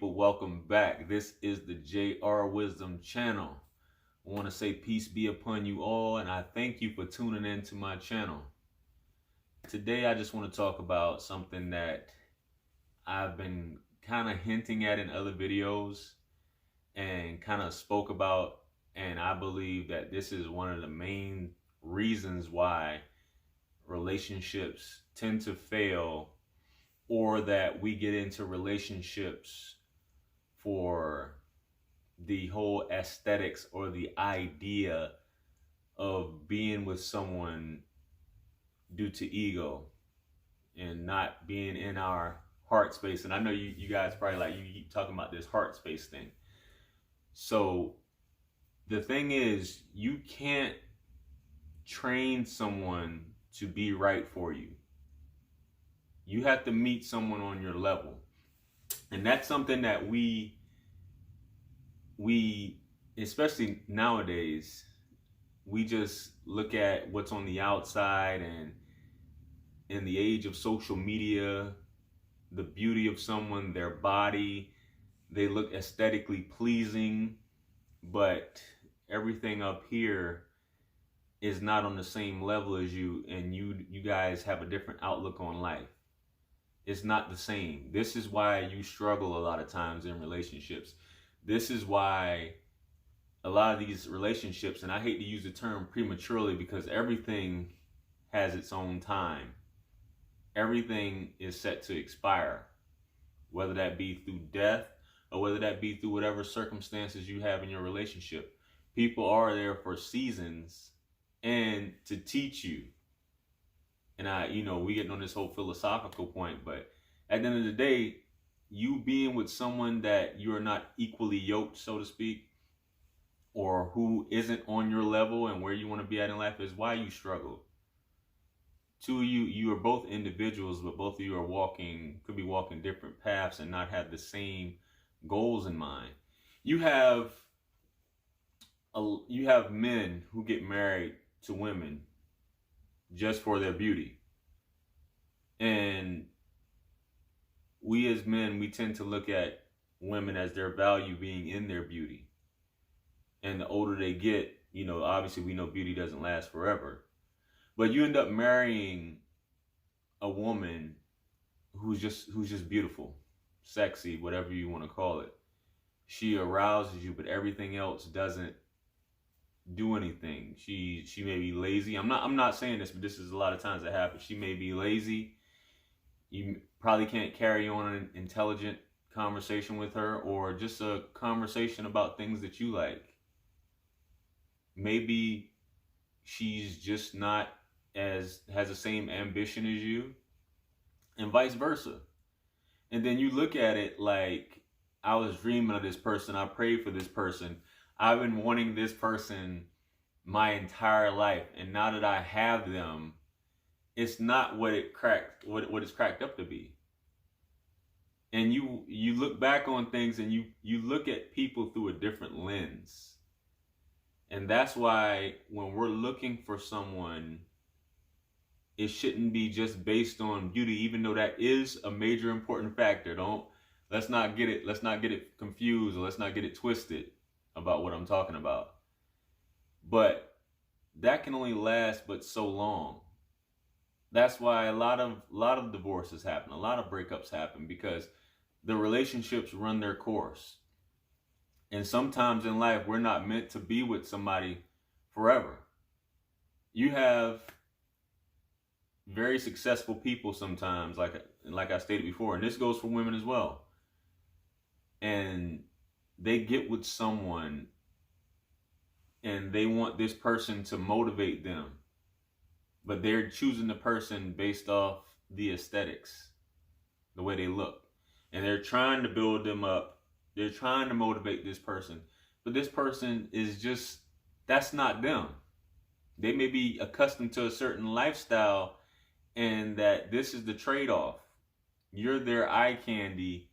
people? Welcome back. This is the JR Wisdom channel. I want to say peace be upon you all, and I thank you for tuning in to my channel. Today, I just want to talk about something that I've been kind of hinting at in other videos and kind of spoke about, and I believe that this is one of the main reasons why relationships tend to fail, or that we get into relationships for the whole aesthetics or the idea of being with someone due to ego and not being in our heart space. And I know you guys probably like, you keep talking about this heart space thing. So the thing is, you can't train someone to be right for you. You have to meet someone on your level. And that's something that we especially nowadays, we just look at what's on the outside, and in the age of social media, the beauty of someone, their body, they look aesthetically pleasing, but everything up here is not on the same level as you, and you guys have a different outlook on life. It's not the same. This is why you struggle a lot of times in relationships. This is why a lot of these relationships, and I hate to use the term prematurely because everything has its own time. Everything is set to expire, whether that be through death or whether that be through whatever circumstances you have in your relationship. People are there for seasons and to teach you. And we getting on this whole philosophical point, but at the end of the day, you being with someone that you are not equally yoked, so to speak, or who isn't on your level and where you want to be at in life is why you struggle. Two of you are both individuals, but both of you are could be walking different paths and not have the same goals in mind. You have men who get married to women just for their beauty. And we as men, we tend to look at women as their value being in their beauty. And the older they get, obviously we know beauty doesn't last forever. But you end up marrying a woman who's just beautiful, sexy, whatever you want to call it. She arouses you, but everything else doesn't do anything. She may be lazy. I'm not saying this, but this is a lot of times that happens. She may be lazy. You probably can't carry on an intelligent conversation with her, or just a conversation about things that you like. Maybe she's just not has the same ambition as you, and vice versa. And then you look at it like, I was dreaming of this person. I prayed for this person. I've been wanting this person my entire life, and now that I have them, it's not what it's cracked up to be. And you look back on things, and you look at people through a different lens. And that's why when we're looking for someone, it shouldn't be just based on beauty, even though that is a major important factor. Let's not get it confused, or let's not get it twisted about what I'm talking about. But that can only last but so long. That's why a lot of divorces happen, a lot of breakups happen, because the relationships run their course. And sometimes in life, we're not meant to be with somebody forever. You have very successful people sometimes, like I stated before, and this goes for women as well. And they get with someone and they want this person to motivate them, but they're choosing the person based off the aesthetics, the way they look. And they're trying to build them up. They're trying to motivate this person, but this person that's not them. They may be accustomed to a certain lifestyle, and that this is the trade-off. You're their eye candy.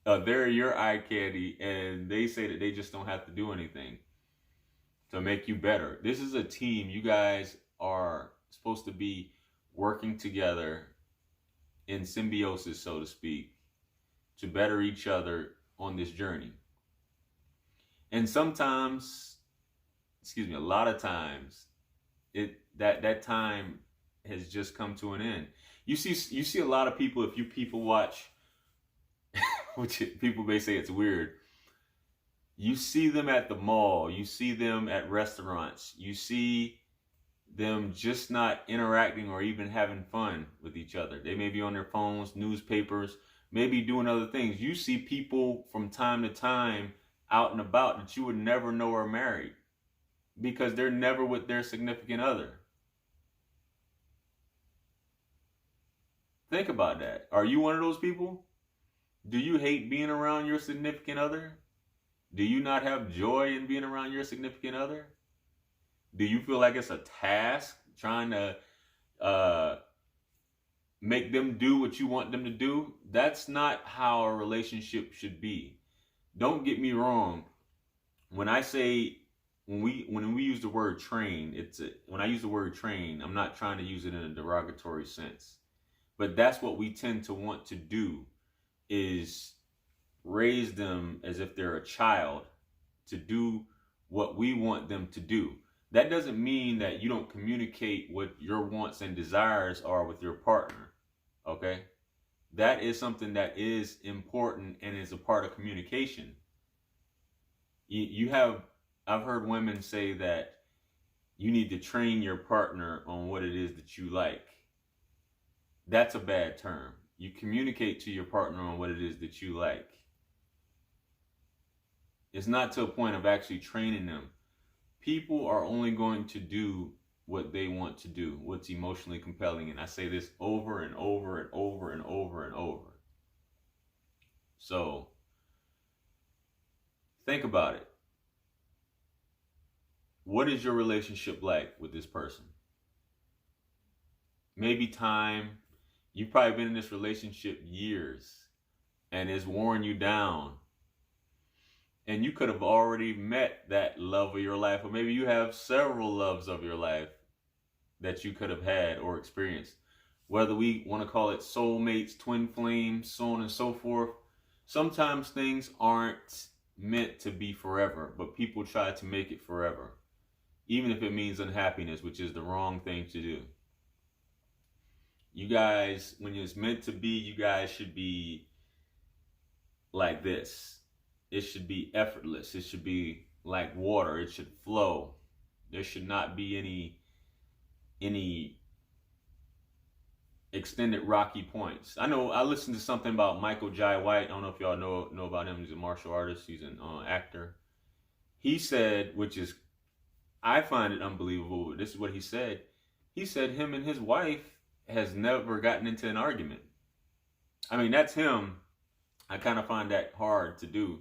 They're your eye candy, and they say that they just don't have to do anything to make you better. This is a team. You guys are supposed to be working together in symbiosis, so to speak, to better each other on this journey. And sometimes, excuse me, a lot of times, that time has just come to an end. You see a lot of people, if you people watch, which people may say it's weird, you see them at the mall, you see them at restaurants, you see them just not interacting or even having fun with each other. They may be on their phones, newspapers, maybe doing other things. You see people from time to time out and about that you would never know are married because they're never with their significant other. Think about that. Are you one of those people? Do you hate being around your significant other? Do you not have joy in being around your significant other? Do you feel like it's a task trying to make them do what you want them to do? That's not how a relationship should be. Don't get me wrong. When I say, when we use the word train, when I use the word train, I'm not trying to use it in a derogatory sense. But that's what we tend to want to do, is raise them as if they're a child to do what we want them to do. That doesn't mean that you don't communicate what your wants and desires are with your partner, okay? That is something that is important and is a part of communication. I've heard women say that you need to train your partner on what it is that you like. That's a bad term. You communicate to your partner on what it is that you like. It's not to a point of actually training them. People are only going to do what they want to do, what's emotionally compelling. And I say this over and over and over and over and over. So think about it. What is your relationship like with this person? Maybe time. You've probably been in this relationship years and it's worn you down. And you could have already met that love of your life, or maybe you have several loves of your life that you could have had or experienced. Whether we want to call it soulmates, twin flames, so on and so forth. Sometimes things aren't meant to be forever, but people try to make it forever. Even if it means unhappiness, which is the wrong thing to do. You guys, when it's meant to be, you guys should be like this. It should be effortless. It should be like water. It should flow. There should not be any extended rocky points. I know I listened to something about Michael Jai White. I don't know if y'all know about him. He's a martial artist. He's an actor. He said, which is, I find it unbelievable, but this is what he said. He said him and his wife has never gotten into an argument. I mean, that's him. I kind of find that hard to do.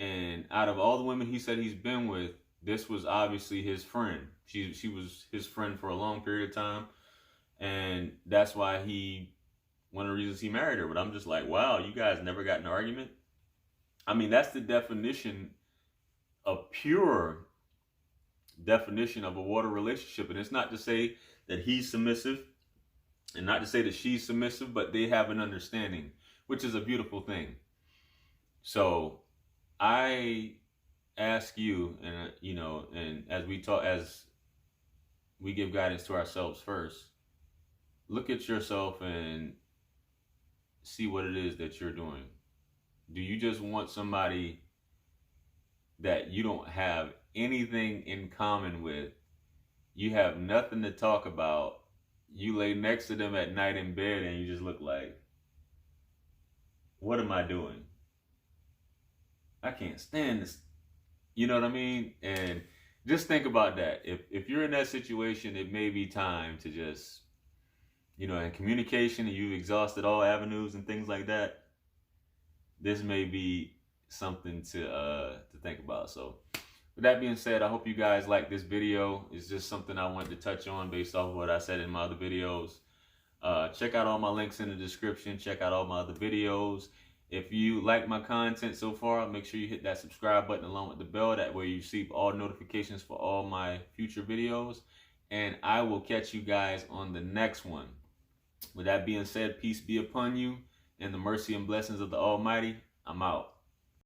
And out of all the women he said he's been with, this was obviously his friend. She was his friend for a long period of time. And that's why one of the reasons he married her. But I'm just like, wow, you guys never got in an argument? I mean, that's the definition, a pure definition of a water relationship. And it's not to say that he's submissive and not to say that she's submissive, but they have an understanding, which is a beautiful thing. So I ask you, and and as we give guidance to ourselves first, look at yourself and see what it is that you're doing. Do you just want somebody that you don't have anything in common with? You have nothing to talk about. You lay next to them at night in bed and you just look like, what am I doing? I can't stand this. You know what I mean? And just think about that. If you're in that situation, it may be time to just, in communication, and you've exhausted all avenues and things like that, this may be something to think about. So with that being said, I hope you guys like this video. It's just something I wanted to touch on based off of what I said in my other videos. Check out all my links in the description. Check out all my other videos. If you like my content so far, make sure you hit that subscribe button along with the bell. That way you receive all notifications for all my future videos. And I will catch you guys on the next one. With that being said, peace be upon you and the mercy and blessings of the Almighty. I'm out.